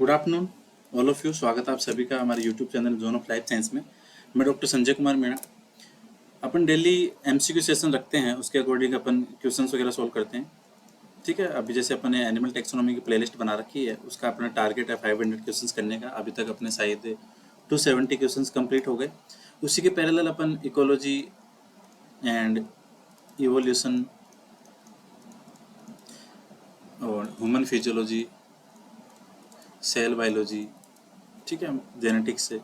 Good afternoon all of you. स्वागत है आप सभी का हमारे YouTube channel zone of life science में। मैं डॉक्टर संजय कुमार मीणा। अपन डेली एमसीक्यू सेशन रखते हैं, उसके अकॉर्डिंग अपन क्वेश्चंस वगैरह सॉल्व करते हैं। ठीक है, अभी जैसे अपन ने एनिमल टेक्सोनॉमी की प्लेलिस्ट बना रखी है, उसका अपना टारगेट है 500 क्वेश्चंस करने का। अभी तक अपने शायद 270 क्वेश्चंस कंप्लीट हो गए। उसी के parallel upon ecology and evolution और ह्यूमन फिजियोलॉजी, सेल बायोलॉजी, ठीक है, जेनेटिक्स से,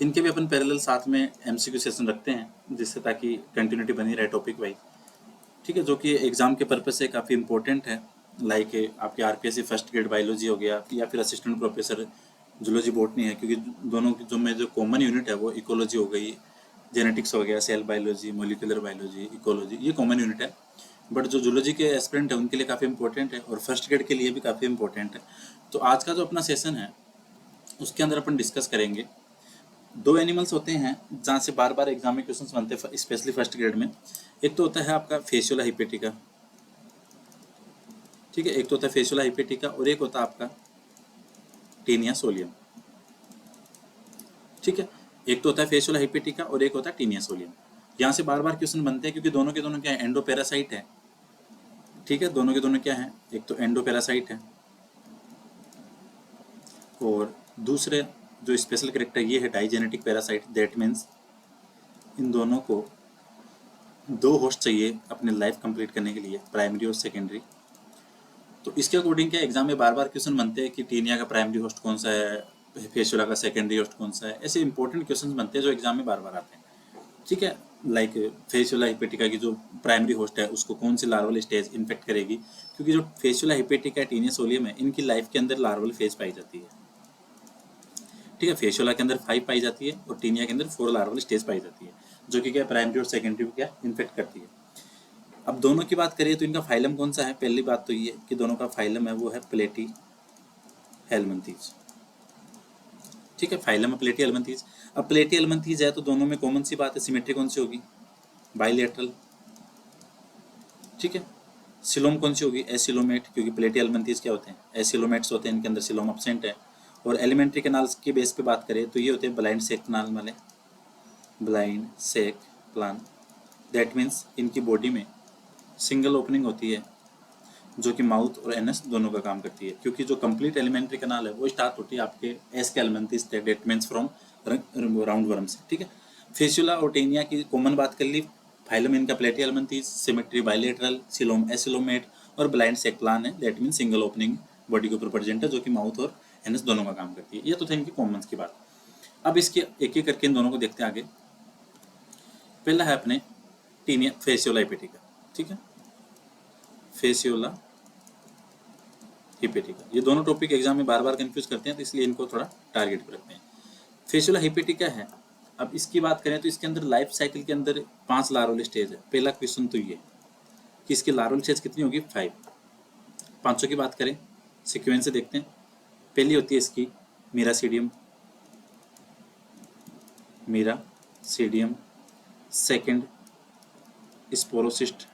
इनके भी अपन पैरेलल साथ में एमसीक्यू सेशन रखते हैं, जिससे ताकि कंटिन्यूटी बनी रहे टॉपिक वाइज। ठीक है, जो कि एग्जाम के पर्पज से काफ़ी इंपॉर्टेंट है। लाइक आपके आरपीएससी फर्स्ट ग्रेड बायोलॉजी हो गया या फिर असिस्टेंट प्रोफेसर जूलॉजी बॉटनी है, क्योंकि दोनों की जो कॉमन यूनिट है वो इकोलॉजी हो गई, जेनेटिक्स हो गया, cell biology, molecular biology, ecology, ये कॉमन यूनिट है। बट जो जूलॉजी के एस्पिरेंट है उनके लिए काफ़ी इंपॉर्टेंट है और फर्स्ट ग्रेड के लिए भी काफ़ी इंपॉर्टेंट है। तो आज का जो अपना सेशन है उसके अंदर अपन डिस्कस करेंगे। दो एनिमल्स होते हैं जहाँ से बार बार एग्जाम में क्वेश्चंस बनते हैं, स्पेशली फर्स्ट ग्रेड में। एक तो होता है आपका फेसियोला हिपेटिका, ठीक है, एक तो होता है फेसियोला हिपेटिका और एक होता है आपका टीनिया सोलियम। ठीक है, एक तो होता है फेसियोला हिपेटिका और एक होता है टीनिया सोलियम। यहाँ से बार बार क्वेश्चन बनते हैं क्योंकि दोनों के दोनों क्या है, एंडोपैरासाइट है। ठीक है, दोनों के दोनों क्या है, एक तो एंडोपैरासाइट है और दूसरे जो स्पेशल कैरेक्टर ये है digenetic parasite. That means in दोनों को दो होस्ट चाहिए अपने लाइफ कंप्लीट करने के लिए, प्राइमरी और सेकेंडरी। तो इसके अकॉर्डिंग क्या एग्जाम में बार बार क्वेश्चन बनते हैं कि टीनिया का प्राइमरी होस्ट कौन सा है, फेसियोला का सेकेंडरी होस्ट कौन सा है। ऐसे इंपॉर्टेंट क्वेश्चन बनते हैं जो एग्जाम में बार बार आते हैं। ठीक है, लाइक फेसियोला हिपेटिका की जो प्राइमरी होस्ट है उसको कौन सी लार्वल स्टेज इन्फेक्ट करेगी, क्योंकि जो फेसियोला हिपेटिका, टीनिया सोलियम है, इनकी लाइफ के अंदर लार्वल फेज पाई जाती है। ठीक है, फेसियोला के अंदर 5 पाई जाती है और टीनिया के अंदर 4 लार्वल स्टेज पाई जाती है, जो कि क्या प्राइमरी और सेकेंडरी को क्या इन्फेक्ट करती है। अब दोनों की बात करिए तो इनका फाइलम कौन सा है। पहली बात तो ये कि दोनों का फाइलम है वो है प्लेटी हेलमिंथीज। ठीक है, फाइलम है प्लेटी हेलमिंथीज। अब प्लेटी हेलमिंथीज है तो दोनों में कॉमन सी बात है, सिमेट्री कौन सी होगी, बाइलेटरल। ठीक है, सिलोम कौन सी होगी, एसिलोमेट, क्योंकि प्लेटी हेलमिंथीज क्या होते हैं, एसिलोमेट्स होते हैं, इनके अंदर सिलोम एब्सेंट है। और एलिमेंट्री कैनाल्स के बेस पे बात करें तो ये होते हैं ब्लाइंड सेक कैनाल वाले, blind sac plan. That means इनकी बॉडी में सिंगल ओपनिंग होती है जो कि माउथ और एनस दोनों का काम करती है, क्योंकि जो कंप्लीट एलिमेंट्री कैनाल है वो स्टार्ट होती है आपके एस के एलिमेंथीज से, that means from round worm से। ठीक है, फेसियोला और टेनिया की कॉमन बात कर ली, फाइलम इनका प्लेटी एलिमेंथीज, सिमेट्री बाइलेटरल, सिलोम एसिलोमेट और ब्लाइंड सेक प्लान है। That means single opening body के ऊपर प्रेजेंट है जो कि माउथ और एनस दोनों का काम करती है। ये तो थे इनकी कॉमन की बात। अब इसके एक एक करके इन दोनों को देखते हैं आगे। पहला है अपने टीनिया फेसियोला हिपेटिका। ठीक है, फेसियोला हिपेटिका, ये दोनों टॉपिक एग्जाम में बार बार कंफ्यूज करते हैं तो इसलिए इनको थोड़ा टारगेट पर रखते हैं। फेसियोला हिपेटिका है, अब इसकी बात करें तो इसके अंदर लाइफ साइकिल के अंदर 5 लार्वल स्टेज है। पहला क्वेश्चन तो ये कि इसकी लार्वल स्टेज कितनी होगी, 5। 500 की बात करें सिक्वेंस से देखते हैं। पहली होती है इसकी miracidium, miracidium, second sporocyst,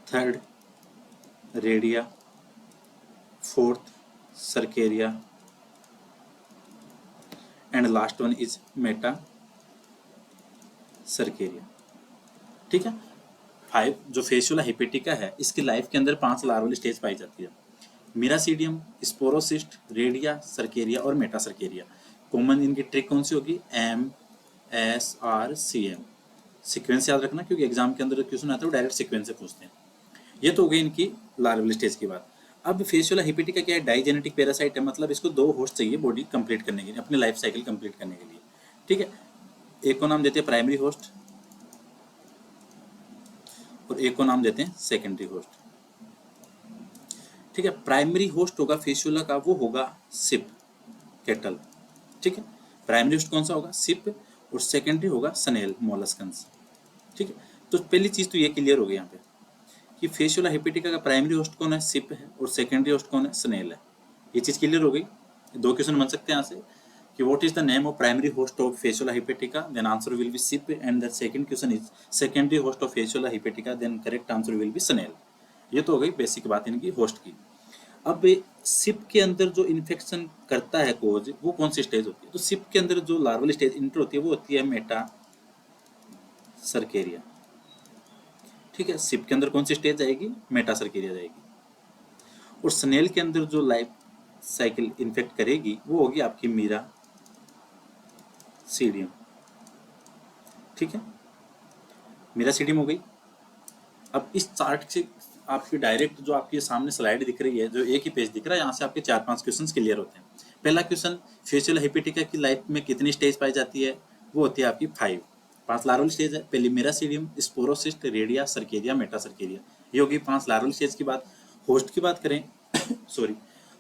third redia, fourth cercaria and last one is metacercaria. ठीक है, 5 जो फेसियोला हिपेटिका है इसकी लाइफ के अंदर 5 लार्वल स्टेज पाई जाती है, मीरासीडियम, स्पोरोसिस्ट, रेडिया, सर्केरिया और मेटा सर्केरिया। कॉमन इनकी ट्रिक कौन सी होगी, MSRCM। सीक्वेंस याद रखना क्योंकि एग्जाम के अंदर क्वेश्चन आता है वो डायरेक्ट सीक्वेंस से पूछते हैं। ये तो हो गई इनकी लार्वल स्टेज की बात। अब फेसियोला हिपेटिका क्या है, डाइजेनेटिक पैरासाइट है, मतलब इसको 2 होस्ट चाहिए बॉडी कंप्लीट करने के लिए, अपने लाइफ साइकिल कंप्लीट करने के लिए। ठीक है, एक को नाम देते हैं प्राइमरी होस्ट और एक को नाम देते हैं सेकेंडरी होस्ट। ठीक है, प्राइमरी होस्ट होगा फेसियोला का, वो होगा सिप, केटल। ठीक है, प्राइमरी होस्ट कौन सा होगा, सिप, और सेकेंडरी होगा स्नेल, मोलस्कन्स। ठीक है, तो पहली चीज तो ये क्लियर हो गई यहाँ पे कि फेसियोला हिपेटिका का प्राइमरी होस्ट कौन है, सिप है, और सेकेंडरी होस्ट कौन है, स्नेल है। ये चीज क्लियर हो गई। 2 क्वेश्चन बन सकते हैं यहाँ से कि what is the name of primary host of Fasciola hepatica, then answer will be sheep, and the second question is secondary host of Fasciola hepatica, then correct answer will be snail. ये तो हो गई basic बात इनकी host की। अब SIP के अंदर जो इन्फेक्शन करता है कोज, वो कौन सी स्टेज होती है? तो सिप के अंदर जो लार्वल स्टेज इंटर होती है वो होती है मेटा सर्केरिया। ठीक है, सिप के अंदर कौन सी स्टेज आएगी? मेटा सर्केरिया जाएगी। और स्नेल के अंदर जो लाइफ साइकिल इन्फेक्ट करेगी वो होगी आपकी मीरा सीडियम। ठीक है, मीरा सीडियम हो गई। अब इस चार्ट से आपकी डायरेक्ट जो आपके सामने स्लाइड दिख रही है, जो एक ही पेज दिख रहा है, यहाँ से आपके 4-5 क्वेश्चंस क्लियर होते हैं। पहला क्वेश्चन, फेशियल हेपेटिका की लाइफ में कितनी स्टेज पाई जाती है? वो होती है आपकी 5 लार्वल स्टेज है। पहली miracidium, sporocyst, redia, cercaria, meta cercaria, ये होगी 5 लार्वल स्टेज की बात। होस्ट की बात करें सॉरी,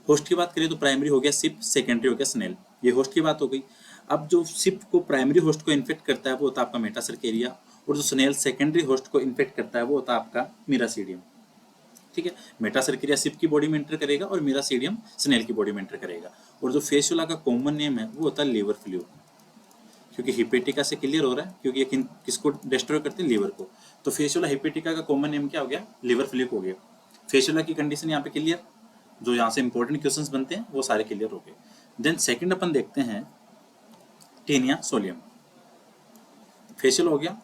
होस्ट की बात करें तो प्राइमरी हो गया सिप, सेकेंडरी हो गया स्नेल, ये होस्ट की बात हो गई। अब जो सिप को प्राइमरी होस्ट को इन्फेक्ट करता है वो होता है आपका मेटा सर्केरिया, और जो स्नेल सेकेंडरी होस्ट को इन्फेक्ट करता है वो होता है आपका मीरासीडियम। ठीक है, मेटा सर्केरिया सिप की बॉडी में एंटर करेगा और मीरासीडियम स्नेल की बॉडी में एंटर करेगा। और जो फेसुला का कॉमन नेम है वो होता है लीवर फ्लू, क्योंकि हिपेटिका से क्लियर हो रहा है, क्योंकि ये किसको डिस्ट्रॉय करते हैं? लीवर को। तो फेसुला हिपेटिका का कॉमन नेम क्या हो गया? लीवर फ्लू हो गया। फेसुला की कंडीशन यहाँ पे क्लियर, जो यहाँ से इंपॉर्टेंट क्वेश्चंस बनते हैं वो सारे क्लियर हो गए। देन सेकंड अपन देखते हैं टेनिया सोलियम। फेशियल हो गया।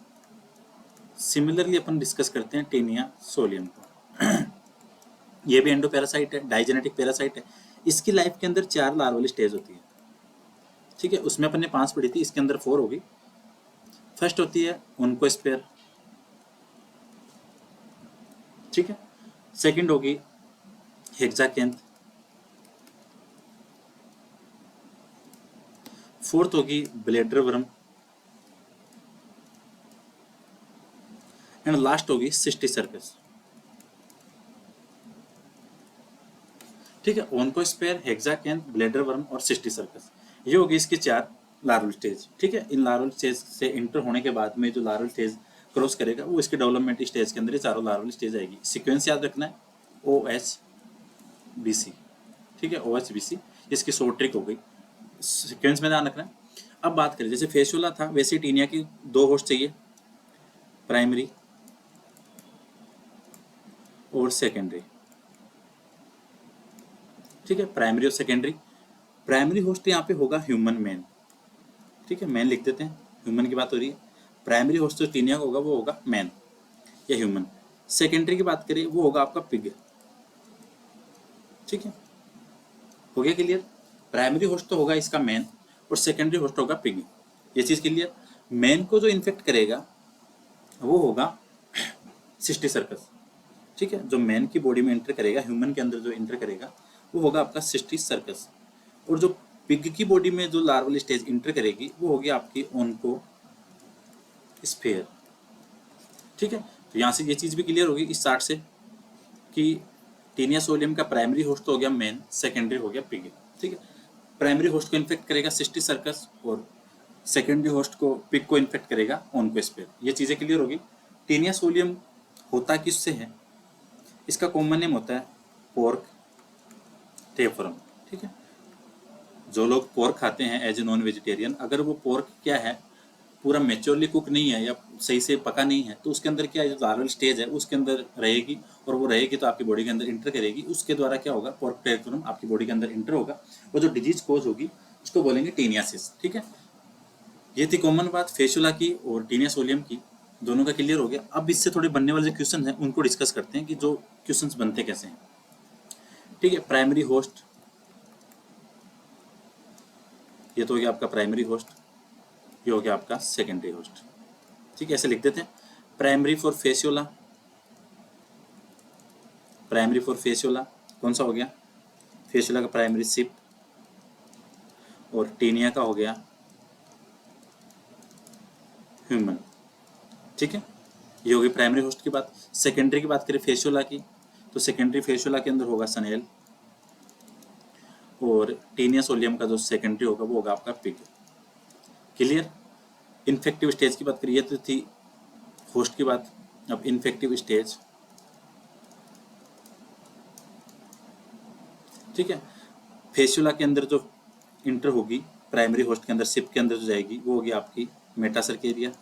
सिमिलरली अपन डिस्कस करते हैं टेनिया सोलियम को। ये भी एंडोपैरासाइट है, डाइजेनेटिक पैरासाइट है। इसकी लाइफ के अंदर 4 लार्वल स्टेज होती है। ठीक है, उसमें अपन ने 5 पढ़ी थी, इसके अंदर 4 होगी। फर्स्ट होती है ओन्कोस्पेयर। ठीक है, सेकंड होगी हेक्साकेंथ, फोर्थ होगी ब्लेडर वर्म, एंड लास्ट होगी सिस्टिसर्कस। ठीक है, ओन्कोस्पेयर, हेक्साकेंथ, ब्लेडर वर्म और सिस्टिसर्कस, ये होगी इसकी 4 लार्वल स्टेज। ठीक है, इन लार्वल स्टेज से इंटर होने के बाद में जो लार्वल स्टेज क्रॉस करेगा वो इसके डेवलपमेंट स्टेज के अंदर ये चारों लार्वल स्टेज आएगी। सीक्वेंस याद रखना है, OHBC। ठीक है, OHBC इसकी शॉर्ट ट्रिक हो गई, सीक्वेंस में ध्यान रखना है। अब बात करें, जैसे फेसुला था वैसे ही टीनिया की 2 होस्ट चाहिए, प्राइमरी और सेकेंडरी। ठीक है, प्राइमरी और सेकेंडरी। प्राइमरी होस्ट यहाँ पे होगा ह्यूमन मैन। ठीक है, मैन लिख देते हैं, ह्यूमन की बात हो रही है। प्राइमरी होस्ट जो टीनिया का होगा वो होगा मैन या ह्यूमन। सेकेंडरी की बात करें वो होगा आपका पिग। ठीक है, हो गया क्लियर? प्राइमरी होस्ट तो होगा इसका मैन और सेकेंडरी होस्ट होगा पिग, ये चीज क्लियर। मैन को जो इन्फेक्ट करेगा वो होगा सिस्टिसर्कस। ठीक है, जो मैन की बॉडी में एंटर करेगा, ह्यूमन के अंदर जो एंटर करेगा वो होगा आपका सिस्टिसर्कस। और जो पिग की बॉडी में जो लार्वल स्टेज इंटर करेगी वो होगी आपकी ओन्कोस्फेयर। ठीक है, तो यहाँ से ये चीज भी क्लियर होगी इस चार्ट से कि टीनिया सोलियम का प्राइमरी होस्ट तो हो गया मैन, सेकेंडरी हो गया पिग। ठीक है, प्राइमरी होस्ट को इन्फेक्ट करेगा सिस्टिसर्कस और सेकेंडरी होस्ट को, पिग को इन्फेक्ट करेगा ओन्कोस्फेयर। ये चीजें क्लियर होगी। टीनिया सोलियम होता किससे है? इसका कॉमन नेम होता है पोर्क टेपवर्म। ठीक है, जो लोग पोर्क खाते हैं एज ए नॉन वेजिटेरियन, अगर वो पोर्क क्या है पूरा मेच्योरली कुक नहीं है या सही से पका नहीं है तो उसके अंदर क्या है, जो लार्वल स्टेज है उसके अंदर रहेगी, और वो रहेगी तो आपकी बॉडी के अंदर इंटर करेगी। उसके द्वारा क्या होगा, पोर्क टेपवर्म आपकी बॉडी के अंदर इंटर होगा, और जो डिजीज कोज होगी उसको बोलेंगे टीनियासिस। ठीक है, ये थी कॉमन बात फेसुला की और टीनिया सोलियम की, दोनों का क्लियर हो गया। अब इससे थोड़े बनने वाले जो क्वेश्चन हैं उनको डिस्कस करते हैं कि जो क्वेश्चन बनते कैसे हैं। ठीक है, प्राइमरी होस्ट, ये तो हो गया आपका प्राइमरी होस्ट, ये हो गया आपका सेकेंडरी होस्ट। ठीक है, ऐसे लिख देते हैं। Primary for Fasciola, primary for Fasciola कौन सा हो गया? फेसियोला का प्राइमरी सिप, और टीनिया का हो गया ह्यूमन। ठीक है, ये होगी प्राइमरी होस्ट की बात। सेकेंडरी की बात करें फेसियोला की, तो सेकेंडरी फेसियोला के अंदर होगा सनेल, और टीनिया सोलियम का जो सेकेंडरी होगा वो होगा आपका पिग। क्लियर? इन्फेक्टिव स्टेज की बात करिए तो थी होस्ट की बात। अब इन्फेक्टिव स्टेज, ठीक है, फेसियोला के अंदर जो इंटर होगी प्राइमरी होस्ट के अंदर, सिप के अंदर जो जाएगी वो होगी आपकी मेटासर्केरिया।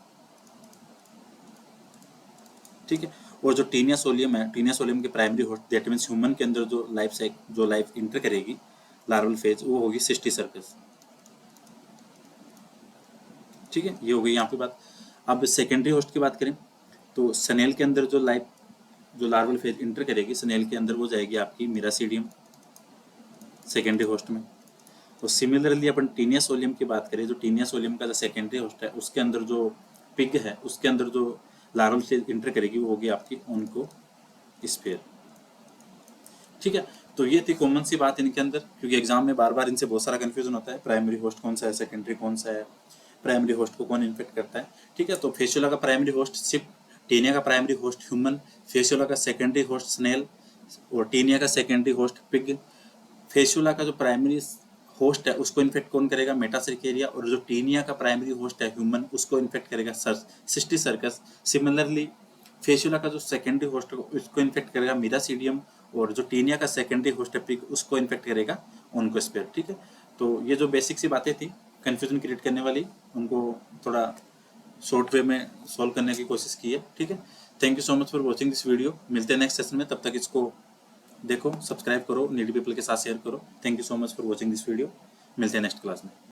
ठीक है, और जो टीनिया सोलियम है, टीनिया सोलियम के primary host that means human के अंदर जो लाइफ इंटर करेगी लार्वल फेज, वो होगी सिस्टी सर्कस। ठीक है, ये हो गई यहाँ पे बात। अब सेकेंडरी होस्ट की बात करें तो स्नेल के अंदर जो लार्वल फेज इंटर करेगी स्नेल के अंदर, वो जाएगी आपकी मिरासीडियम सेकेंडरी होस्ट में। तो सिमिलरली अपन टीनिया सोलियम की बात करें, जो टीनिया सोलियम का जो सेकेंडरी होस्ट है उसके अंदर जो पिग है उसके अंदर जो लार्वल फेज इंटर करेगी वो होगी आपकी उनको स्फेयर। ठीक है, तो ये थी कॉमन सी बात इनके अंदर, क्योंकि एग्जाम में बार बार इनसे बहुत सारा कंफ्यूजन होता है, प्राइमरी होस्ट कौन सा है, सेकेंडरी कौन सा है, प्राइमरी होस्ट को कौन इन्फेक्ट करता है। ठीक है, तो फेसियोला का प्राइमरी होस्ट सिप, टीनिया का प्राइमरी होस्ट ह्यूमन, फेसियोला का सेकेंडरी होस्ट स्नेल और टीनिया का सेकेंडरी होस्ट पिग। फेसियोला का जो प्राइमरी होस्ट है उसको इन्फेक्ट कौन करेगा, मेटासर्केरिया, और जो टीनिया का प्राइमरी होस्ट है ह्यूमन उसको इन्फेक्ट करेगा सिस्टी सर्कस। सिमिलरली फेसियोला का जो सेकेंडरी होस्ट है उसको इन्फेक्ट करेगा मिरासीडियम, और जो टीनिया का सेकेंडरी होस्ट है पिग उसको इन्फेक्ट करेगा ओन्कोस्फेयर। ठीक है, तो ये जो बेसिक सी बातें थी कन्फ्यूजन क्रिएट करने वाली, उनको थोड़ा शॉर्ट वे में सॉल्व करने की कोशिश की है। ठीक है, thank you so much for watching this video. मिलते हैं नेक्स्ट सेशन में, तब तक इसको देखो, सब्सक्राइब करो, नीडी पीपल के साथ शेयर करो। Thank you so much for watching this video. मिलते हैं नेक्स्ट क्लास में।